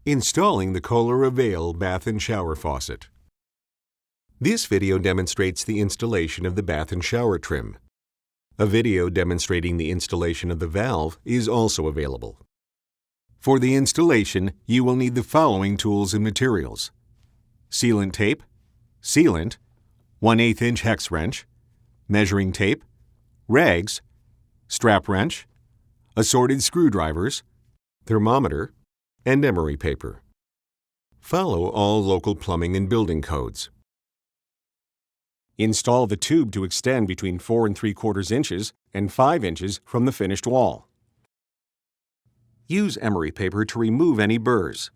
Installing the KOHLER Avail bath and shower faucet. This video demonstrates the installation of the bath and shower trim. A video demonstrating the installation of the valve is also available. For the installation, you will need the following tools and materials: sealant tape, sealant, 1/8 inch hex wrench, measuring tape, rags, strap wrench, assorted screwdrivers, thermometer, and emery paper. Follow all local plumbing and building codes. Install the tube to extend between 4 3/4 inches and 5 inches from the finished wall. Use emery paper to remove any burrs.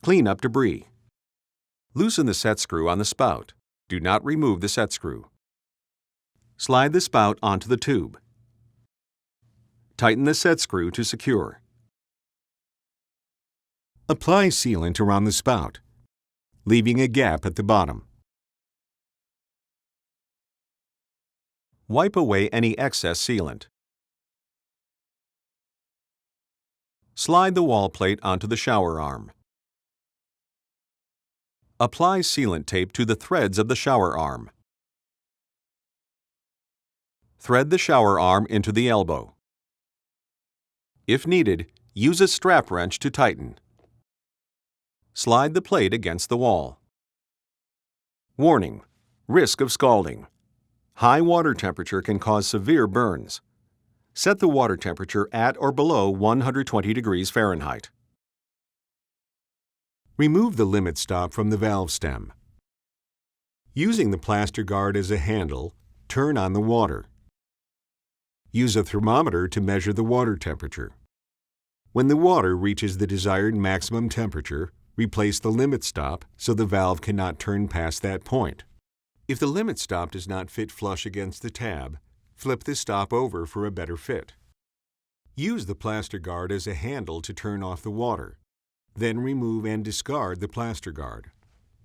Clean up debris. Loosen the set screw on the spout. Do not remove the set screw. Slide the spout onto the tube. Tighten the set screw to secure. Apply sealant around the spout, leaving a gap at the bottom. Wipe away any excess sealant. Slide the wall plate onto the shower arm. Apply sealant tape to the threads of the shower arm. Thread the shower arm into the elbow. If needed, use a strap wrench to tighten. Slide the plate against the wall. Warning: risk of scalding. High water temperature can cause severe burns. Set the water temperature at or below 120 degrees Fahrenheit. Remove the limit stop from the valve stem. Using the plaster guard as a handle, turn on the water. Use a thermometer to measure the water temperature. When the water reaches the desired maximum temperature, replace the limit stop so the valve cannot turn past that point. If the limit stop does not fit flush against the tab, flip the stop over for a better fit. Use the plaster guard as a handle to turn off the water. Then remove and discard the plaster guard.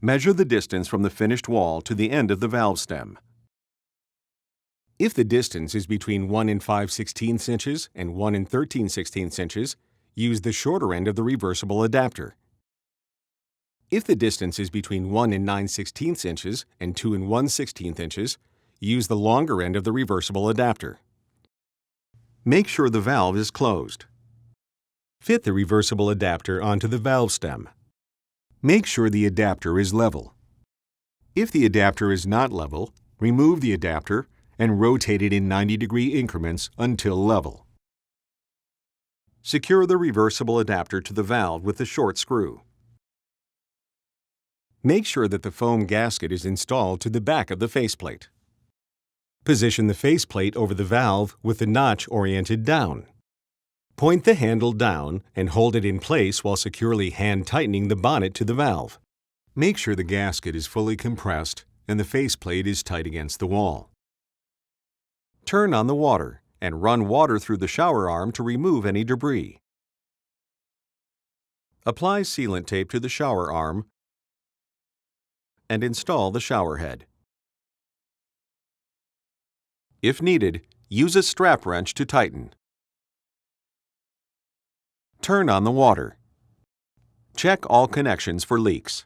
Measure the distance from the finished wall to the end of the valve stem. If the distance is between 1 5/16 inches and 1 13/16 inches, use the shorter end of the reversible adapter. If the distance is between 1 9/16 inches and 2 1/16 inches, use the longer end of the reversible adapter. Make sure the valve is closed. Fit the reversible adapter onto the valve stem. Make sure the adapter is level. If the adapter is not level, remove the adapter and rotate it in 90-degree increments until level. Secure the reversible adapter to the valve with the short screw. Make sure that the foam gasket is installed to the back of the faceplate. Position the faceplate over the valve with the notch oriented down. Point the handle down and hold it in place while securely hand-tightening the bonnet to the valve. Make sure the gasket is fully compressed and the faceplate is tight against the wall. Turn on the water and run water through the shower arm to remove any debris. Apply sealant tape to the shower arm and install the shower head. If needed, use a strap wrench to tighten. Turn on the water. Check all connections for leaks.